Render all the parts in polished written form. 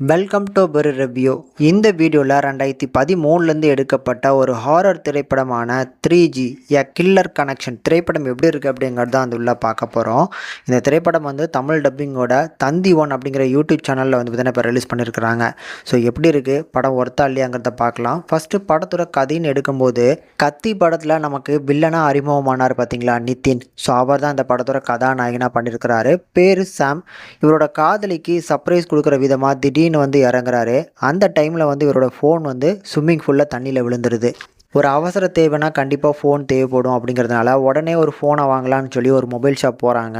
Welcome to பெரு review. இந்த வீடியோவில் 2013லேருந்து எடுக்கப்பட்ட ஒரு ஹாரர் திரைப்படமான 3G எ கில்லர் கனெக்ஷன் திரைப்படம் எப்படி இருக்குது அப்படிங்கிறது தான் உள்ள பார்க்க போகிறோம். இந்த திரைப்படம் தமிழ் டப்பிங்கோட தந்தி ஒன் அப்படிங்கிற யூடியூப் சேனலில் பார்த்தீங்கன்னா இப்போ ரிலீஸ் பண்ணியிருக்கிறாங்க. ஸோ எப்படி இருக்குது படம் ஒர்த்தா இல்லையாங்கிறத பார்க்கலாம். ஃபஸ்ட்டு படத்தோட கதைன்னு எடுக்கும்போது கத்தி படத்தில் நமக்கு வில்லனாக அறிமுகமானார் பார்த்தீங்களா, நிதின். ஸோ அவர் தான் இந்த படத்தோட கதாநாயகனாக பண்ணியிருக்கிறாரு. பேர் சாம். இவரோட காதலிக்கு சர்ப்ரைஸ் கொடுக்குற விதமாக திடீர்னு இறங்குறாரு. அந்த டைமில் இவரோட ஃபோன் ஸ்விம்மிங் பூலில் தண்ணியில் விழுந்துருது. ஒரு அவசர தேவைன்னா கண்டிப்பாக ஃபோன் தேவைப்படும் அப்படிங்கிறதுனால உடனே ஒரு ஃபோனை வாங்கலான்னு சொல்லி ஒரு மொபைல் ஷாப் போகிறாங்க.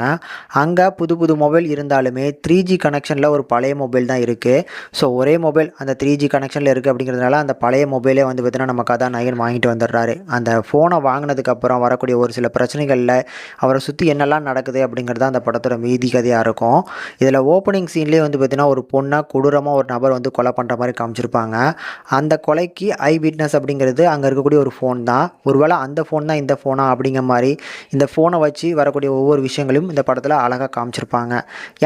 அங்கே புது மொபைல் இருந்தாலுமே 3G கனெக்ஷனில் ஒரு பழைய மொபைல் தான் இருக்குது. ஸோ ஒரே மொபைல் அந்த 3G கனெக்ஷனில் இருக்குது அப்படிங்கிறதுனால அந்த பழைய மொபைலே பார்த்தீங்கன்னா நம்ம கதாநாயகன் வாங்கிட்டு வந்துடுறாரு. அந்த ஃபோனை வாங்கினதுக்கப்புறம் வரக்கூடிய ஒரு சில பிரச்சனைகளில் அவரை சுற்றி என்னெல்லாம் நடக்குது அப்படிங்கிறது அந்த படத்தோட மீதி கதையாக இருக்கும். இதில் ஓப்பனிங் சீன்லேயே பார்த்தீங்கன்னா ஒரு பொண்ணை கொடூரமாக ஒரு நபர் கொலை பண்ணுற மாதிரி காமிச்சிருப்பாங்க. அந்த கொலைக்கு ஐ விட்னஸ் அப்படிங்கிறது அங்கே இருக்கக்கூடிய ஒரு ஃபோன் தான். ஒருவேளை அந்த ஃபோன் தான் இந்த ஃபோனா அப்படிங்கிற மாதிரி இந்த ஃபோனை வச்சு வரக்கூடிய ஒவ்வொரு விஷயங்களையும் இந்த படத்தில் அழகாக காமிச்சிருப்பாங்க.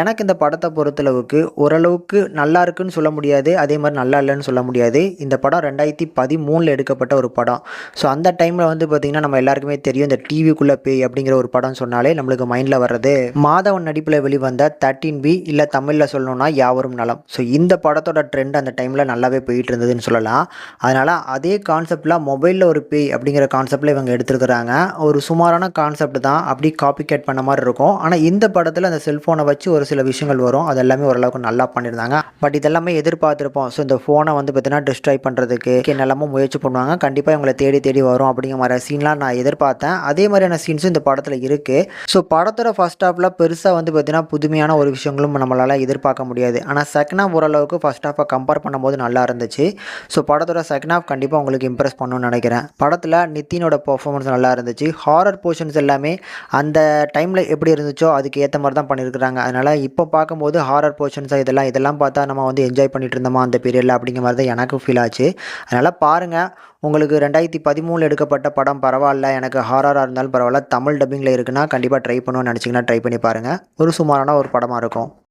எனக்கு இந்த படத்தை பொறுத்தளவுக்கு ஓரளவுக்கு நல்லா இருக்குன்னு சொல்ல முடியாது, அதே மாதிரி நல்லா இல்லைன்னு சொல்ல முடியாது. இந்த படம் 2013 எடுக்கப்பட்ட ஒரு படம். ஸோ அந்த டைமில் பார்த்திங்கன்னா நம்ம எல்லாருக்குமே தெரியும், இந்த டிவிக்குள்ளே பேய் அப்படிங்கிற ஒரு படம் சொன்னாலே நம்மளுக்கு மைண்டில் வர்றது மாதவன் நடிப்பில் வெளிவந்த 13B, இல்லை தமிழில் சொல்லணும்னா யாவரும் நலம். ஸோ இந்த படத்தோட ட்ரெண்ட் அந்த டைமில் நல்லாவே போயிட்டு இருந்ததுன்னு சொல்லலாம். அதனால் அதே கான்செப்டில் மொபைலில் ஒரு பேய் அப்படிங்கிற கான்செப்டில் இவங்க எடுத்துருக்கிறாங்க. ஒரு சுமாரான கான்செப்ட் தான், அப்படி காப்பி கேட் பண்ண மாதிரி இருக்கும். ஆனால் இந்த படத்தில் அந்த செல்ஃபோனை வச்சு ஒரு சில விஷயங்கள் வரும், அது எல்லாமே ஓரளவுக்கு நல்லா பண்ணியிருந்தாங்க. பட் இதெல்லாமே எதிர்பார்த்துருப்போம். ஸோ இந்த ஃபோனை பார்த்தீங்கன்னா டிஸ்ட்ராய் பண்ணுறதுக்கு என்னெல்லாமோ முயற்சி பண்ணுவாங்க. கண்டிப்பாக இவங்களை தேடி வரும் அப்படிங்கிற மாதிரி சீன்லாம் நான் எதிர்பார்த்தேன். அதே மாதிரியான சீன்ஸும் இந்த படத்தில் இருக்குது. ஸோ படத்தோட ஃபர்ஸ்ட் ஹாஃபில் பெருசாக பார்த்தீங்கன்னா புதுமையான ஒரு விஷயங்களும் நம்மளால் எதிர்பார்க்க முடியாது. ஆனால் செகண்ட் ஹாஃப் ஓரளவுக்கு ஃபர்ஸ்ட் ஹாஃபை கம்பேர் பண்ணும்போது நல்லா இருந்துச்சு. ஸோ படத்தோட செகண்ட் ஹாஃப் கண்டிப்பாக உங்களுக்கு இம்ப்ரெஸ் பண்ணணும்னு நினைக்கிறேன். படத்தில் நிதினோட பெர்ஃபார்மன்ஸ் நல்லா இருந்துச்சு. ஹாரர் போர்ஷன்ஸ் எல்லாமே அந்த டைமில் எப்படி இருந்துச்சோ அதுக்கு ஏற்ற மாதிரி தான் பண்ணியிருக்கிறாங்க. அதனால் இப்போ பார்க்கும்போது ஹாரர் போர்ஷன்ஸாக இதெல்லாம் பார்த்தா நம்ம என்ஜாய் பண்ணிட்டு இருந்தோமா அந்த பீரியடில் அப்படிங்கிற மாதிரி தான் எனக்கு ஃபீல் ஆச்சு. அதனால் பாருங்கள், உங்களுக்கு 2013 எடுக்கப்பட்ட படம் பரவாயில்ல, எனக்கு ஹாரராக இருந்தாலும் பரவாயில்ல, தமிழ் டப்பிங்கில் இருக்குன்னா கண்டிப்பாக ட்ரை பண்ணணும்னு நினச்சிங்கன்னா ட்ரை பண்ணி பாருங்கள். ஒரு சுமாரான ஒரு படமாக இருக்கும்.